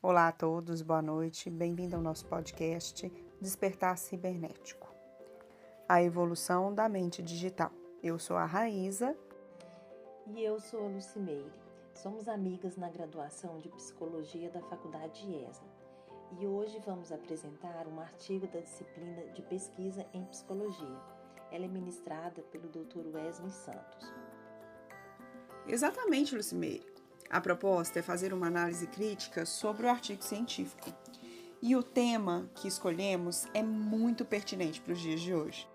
Olá a todos, boa noite, bem-vindo ao nosso podcast Despertar Cibernético, a evolução da mente digital. Eu sou a Raíza. E eu sou a Lucimeire. Somos amigas na graduação de Psicologia da Faculdade IESA. E hoje vamos apresentar um artigo da disciplina de Pesquisa em Psicologia. Ela é ministrada pelo Dr. Wesley Santos. Exatamente, Lucimeire. A proposta é fazer uma análise crítica sobre o artigo científico. E o tema que escolhemos é muito pertinente para os dias de hoje.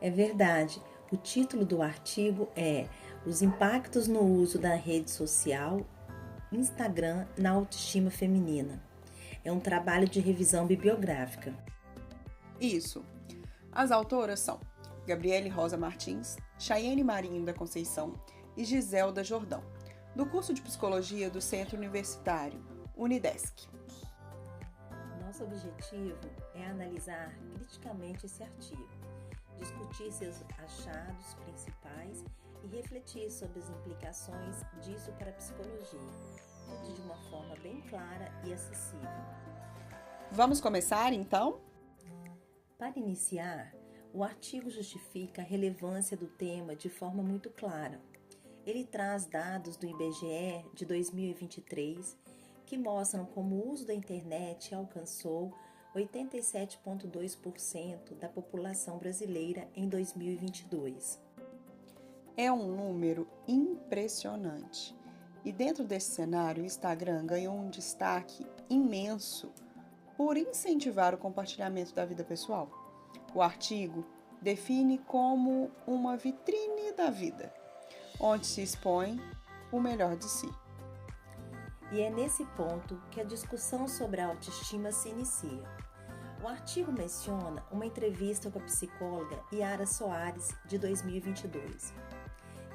É verdade. O título do artigo é Os impactos no uso da rede social Instagram na autoestima feminina. É um trabalho de revisão bibliográfica. Isso. As autoras são Gabriele Rosa Martins, Chayene Marinho da Conceição e Giselda Jordão, do curso de Psicologia do Centro Universitário Unidesc. Nosso objetivo é analisar criticamente esse artigo, discutir seus achados principais e refletir sobre as implicações disso para a psicologia, tudo de uma forma bem clara e acessível. Vamos começar, então? Para iniciar, o artigo justifica a relevância do tema de forma muito clara. Ele traz dados do IBGE de 2023 que mostram como o uso da internet alcançou 87,2% da população brasileira em 2022. É um número impressionante. E dentro desse cenário, o Instagram ganhou um destaque imenso por incentivar o compartilhamento da vida pessoal. O artigo define como uma vitrine da vida, onde se expõe o melhor de si. E é nesse ponto que a discussão sobre a autoestima se inicia. O artigo menciona uma entrevista com a psicóloga Yara Soares, de 2022,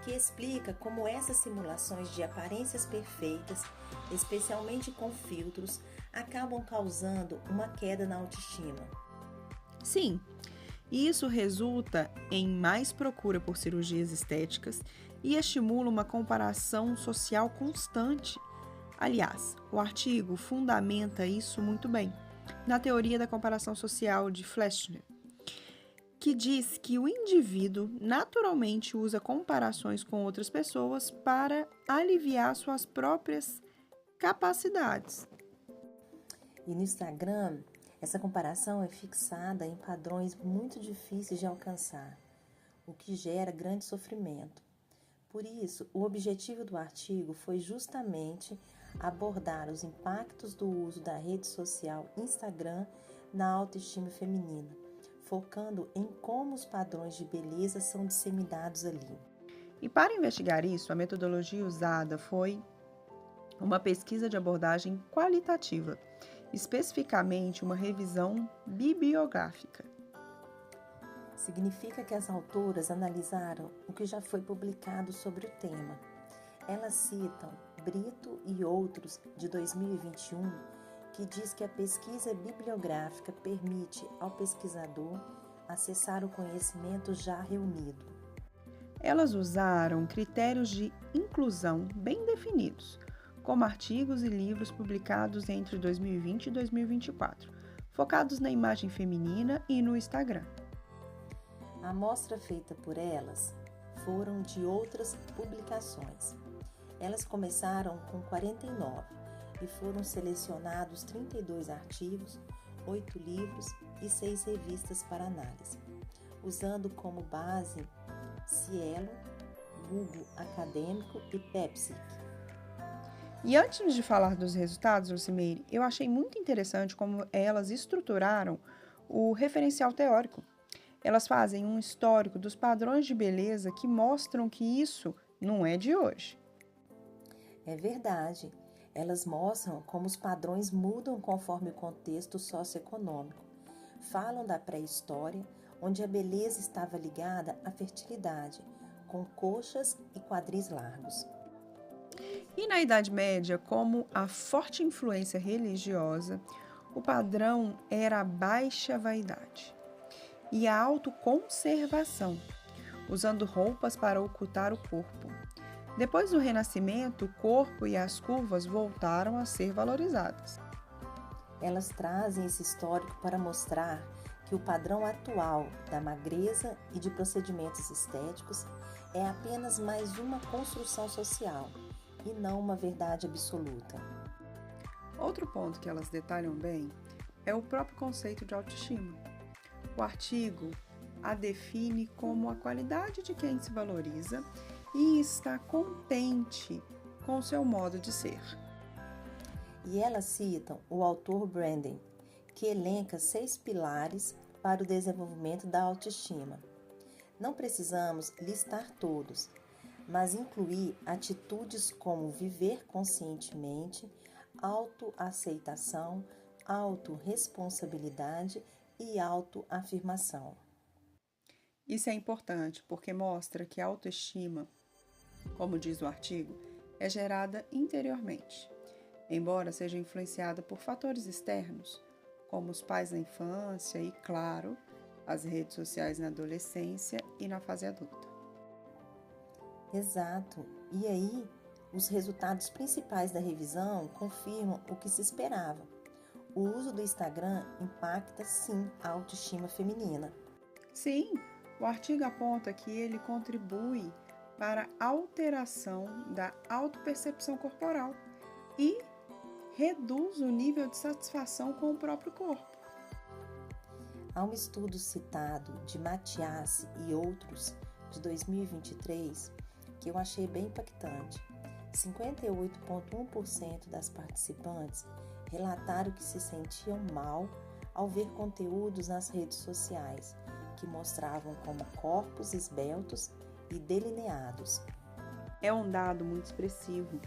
que explica como essas simulações de aparências perfeitas, especialmente com filtros, acabam causando uma queda na autoestima. Sim, isso resulta em mais procura por cirurgias estéticas e estimula uma comparação social constante. Aliás, o artigo fundamenta isso muito bem na teoria da comparação social de Fleschner, que diz que o indivíduo naturalmente usa comparações com outras pessoas para aliviar suas próprias capacidades. E no Instagram, essa comparação é fixada em padrões muito difíceis de alcançar, o que gera grande sofrimento. Por isso, o objetivo do artigo foi justamente abordar os impactos do uso da rede social Instagram na autoestima feminina, focando em como os padrões de beleza são disseminados ali. E para investigar isso, a metodologia usada foi uma pesquisa de abordagem qualitativa, especificamente uma revisão bibliográfica. Significa que as autoras analisaram o que já foi publicado sobre o tema. Elas citam Brito e outros, de 2021, que diz que a pesquisa bibliográfica permite ao pesquisador acessar o conhecimento já reunido. Elas usaram critérios de inclusão bem definidos, como artigos e livros publicados entre 2020 e 2024, focados na imagem feminina e no Instagram. A amostra feita por elas foram de outras publicações. Elas começaram com 49 e foram selecionados 32 artigos, 8 livros e 6 revistas para análise, usando como base Cielo, Google Acadêmico e Pepsic. E antes de falar dos resultados, Lucimeire, eu achei muito interessante como elas estruturaram o referencial teórico. Elas fazem um histórico dos padrões de beleza que mostram que isso não é de hoje. É verdade. Elas mostram como os padrões mudam conforme o contexto socioeconômico. Falam da pré-história, onde a beleza estava ligada à fertilidade, com coxas e quadris largos. E na Idade Média, como a forte influência religiosa, o padrão era a baixa vaidade e a autoconservação, usando roupas para ocultar o corpo. Depois do Renascimento, o corpo e as curvas voltaram a ser valorizadas. Elas trazem esse histórico para mostrar que o padrão atual da magreza e de procedimentos estéticos é apenas mais uma construção social e não uma verdade absoluta. Outro ponto que elas detalham bem é o próprio conceito de autoestima. O artigo a define como a qualidade de quem se valoriza e está contente com seu modo de ser. E elas citam o autor Brandon, que elenca 6 pilares para o desenvolvimento da autoestima. Não precisamos listar todos, mas incluir atitudes como viver conscientemente, autoaceitação, autorresponsabilidade e autoafirmação. Isso é importante porque mostra que a autoestima, como diz o artigo, é gerada interiormente, embora seja influenciada por fatores externos, como os pais na infância e, claro, as redes sociais na adolescência e na fase adulta. Exato. E aí, os resultados principais da revisão confirmam o que se esperava. O uso do Instagram impacta, sim, a autoestima feminina. Sim, o artigo aponta que ele contribui para a alteração da autopercepção corporal e reduz o nível de satisfação com o próprio corpo. Há um estudo citado de Matias e outros, de 2023, que eu achei bem impactante. 58,1% das participantes relataram que se sentiam mal ao ver conteúdos nas redes sociais, que mostravam como corpos esbeltos e delineados. É um dado muito expressivo.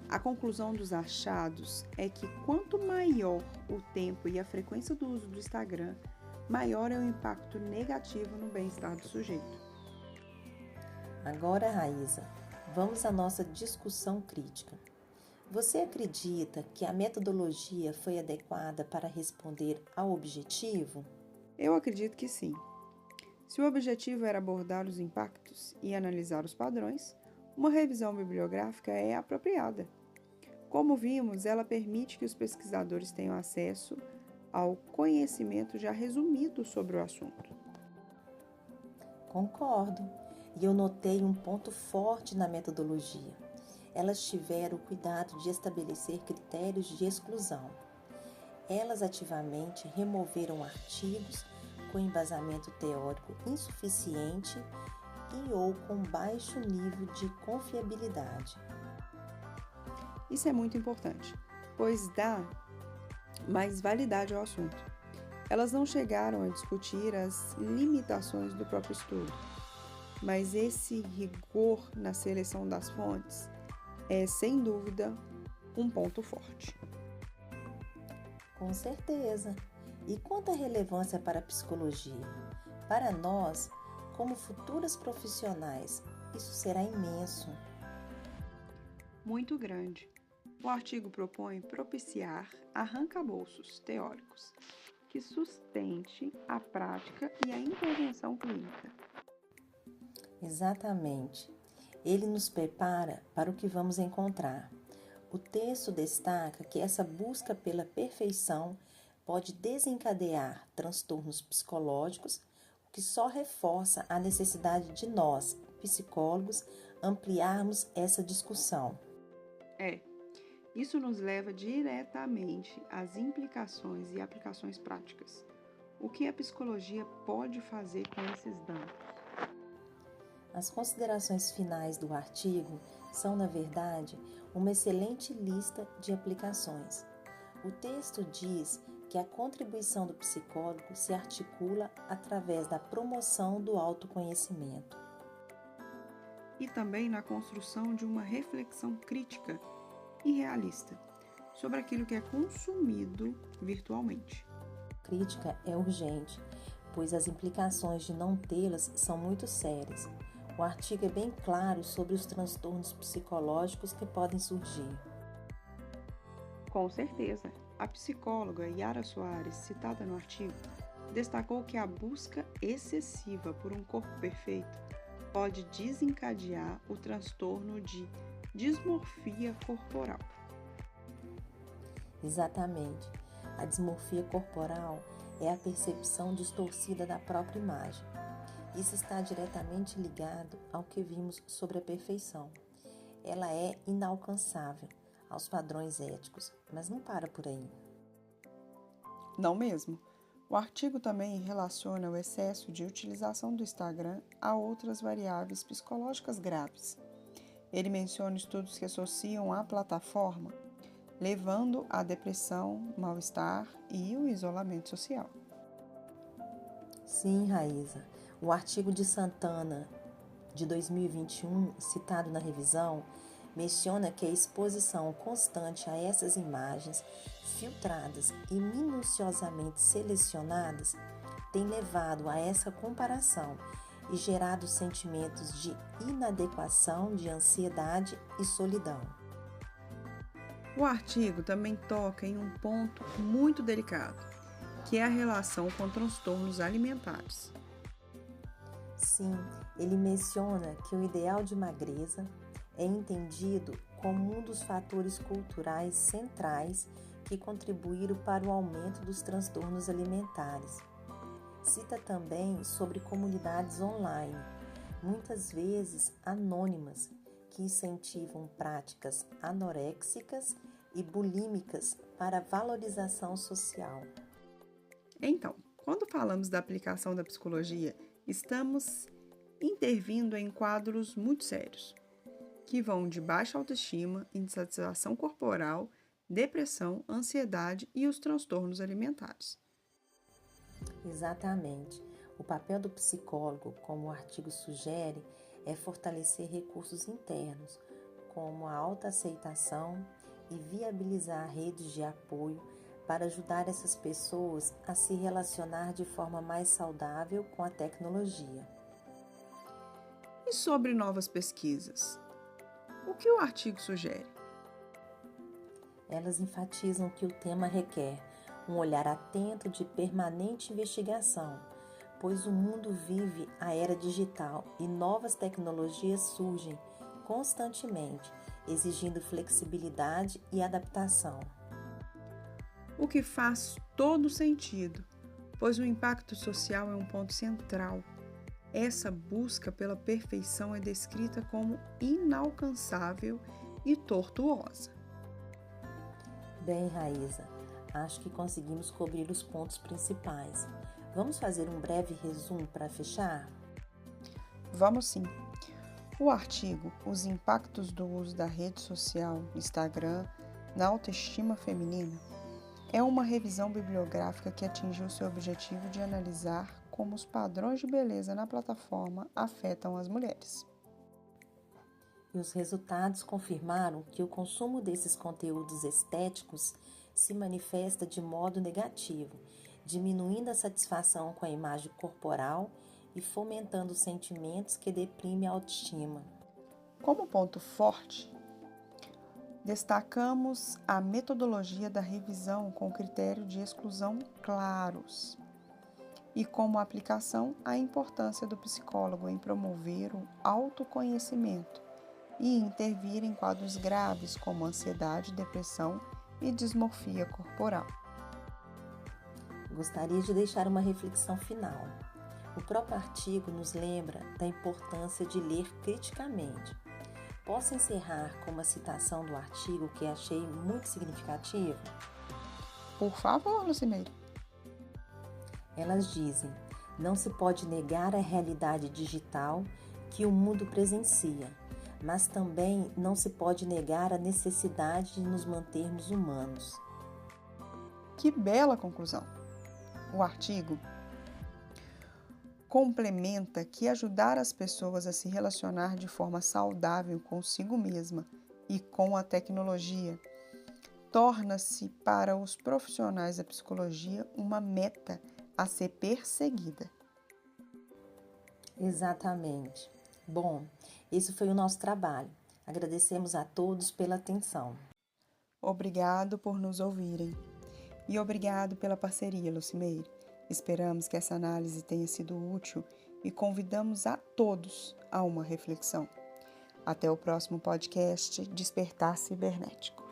A conclusão dos achados é que quanto maior o tempo e a frequência do uso do Instagram, maior é o impacto negativo no bem-estar do sujeito. Agora, Raíza, vamos à nossa discussão crítica. Você acredita que a metodologia foi adequada para responder ao objetivo? Eu acredito que sim. Se o objetivo era abordar os impactos e analisar os padrões, uma revisão bibliográfica é apropriada. Como vimos, ela permite que os pesquisadores tenham acesso ao conhecimento já resumido sobre o assunto. Concordo. E eu notei um ponto forte na metodologia. Elas tiveram o cuidado de estabelecer critérios de exclusão. Elas ativamente removeram artigos com embasamento teórico insuficiente e ou com baixo nível de confiabilidade. Isso é muito importante, pois dá mais validade ao assunto. Elas não chegaram a discutir as limitações do próprio estudo, mas esse rigor na seleção das fontes é, sem dúvida, um ponto forte. Com certeza. E quanto à relevância para a psicologia? Para nós, como futuras profissionais, isso será imenso. Muito grande. O artigo propõe propiciar arranca-bolsos teóricos que sustente a prática e a intervenção clínica. Exatamente. Ele nos prepara para o que vamos encontrar. O texto destaca que essa busca pela perfeição pode desencadear transtornos psicológicos, o que só reforça a necessidade de nós, psicólogos, ampliarmos essa discussão. Isso nos leva diretamente às implicações e aplicações práticas. O que a psicologia pode fazer com esses dados? As considerações finais do artigo são, na verdade, uma excelente lista de aplicações. O texto diz que a contribuição do psicólogo se articula através da promoção do autoconhecimento. E também na construção de uma reflexão crítica e realista sobre aquilo que é consumido virtualmente. Crítica é urgente, pois as implicações de não tê-las são muito sérias. O artigo é bem claro sobre os transtornos psicológicos que podem surgir. Com certeza, a psicóloga Yara Soares, citada no artigo, destacou que a busca excessiva por um corpo perfeito pode desencadear o transtorno de dismorfia corporal. Exatamente. A dismorfia corporal é a percepção distorcida da própria imagem. Isso está diretamente ligado ao que vimos sobre a perfeição. Ela é inalcançável aos padrões éticos, mas não para por aí. Não mesmo. O artigo também relaciona o excesso de utilização do Instagram a outras variáveis psicológicas graves. Ele menciona estudos que associam a plataforma, levando à depressão, mal-estar e o isolamento social. Sim, Raíza. O artigo de Santana, de 2021, citado na revisão, menciona que a exposição constante a essas imagens, filtradas e minuciosamente selecionadas, tem levado a essa comparação e gerado sentimentos de inadequação, de ansiedade e solidão. O artigo também toca em um ponto muito delicado, que é a relação com transtornos alimentares. Sim, ele menciona que o ideal de magreza é entendido como um dos fatores culturais centrais que contribuíram para o aumento dos transtornos alimentares. Cita também sobre comunidades online, muitas vezes anônimas, que incentivam práticas anoréxicas e bulímicas para valorização social. Então, quando falamos da aplicação da psicologia, estamos intervindo em quadros muito sérios, que vão de baixa autoestima, insatisfação corporal, depressão, ansiedade e os transtornos alimentares. Exatamente. O papel do psicólogo, como o artigo sugere, é fortalecer recursos internos, como a autoaceitação e viabilizar redes de apoio para ajudar essas pessoas a se relacionar de forma mais saudável com a tecnologia. E sobre novas pesquisas? O que o artigo sugere? Elas enfatizam que o tema requer um olhar atento de permanente investigação, pois o mundo vive a era digital e novas tecnologias surgem constantemente, exigindo flexibilidade e adaptação. O que faz todo sentido, pois o impacto social é um ponto central. Essa busca pela perfeição é descrita como inalcançável e tortuosa. Bem, Raíza, acho que conseguimos cobrir os pontos principais. Vamos fazer um breve resumo para fechar? Vamos sim. O artigo Os impactos do uso da rede social Instagram na autoestima feminina é uma revisão bibliográfica que atingiu seu objetivo de analisar como os padrões de beleza na plataforma afetam as mulheres. E os resultados confirmaram que o consumo desses conteúdos estéticos se manifesta de modo negativo, diminuindo a satisfação com a imagem corporal e fomentando sentimentos que deprimem a autoestima. Como ponto forte, destacamos a metodologia da revisão com critério de exclusão claros e como aplicação a importância do psicólogo em promover o autoconhecimento e intervir em quadros graves como ansiedade, depressão e dismorfia corporal. Gostaria de deixar uma reflexão final. O próprio artigo nos lembra da importância de ler criticamente. Posso encerrar com uma citação do artigo que achei muito significativa? Por favor, Lucimeire. Elas dizem: não se pode negar a realidade digital que o mundo presencia, mas também não se pode negar a necessidade de nos mantermos humanos. Que bela conclusão! O artigo complementa que ajudar as pessoas a se relacionar de forma saudável consigo mesma e com a tecnologia torna-se para os profissionais da psicologia uma meta a ser perseguida. Exatamente. Bom, esse foi o nosso trabalho. Agradecemos a todos pela atenção. Obrigado por nos ouvirem e obrigado pela parceria, Lucimeire. Esperamos que essa análise tenha sido útil e convidamos a todos a uma reflexão. Até o próximo podcast Despertar Cibernético.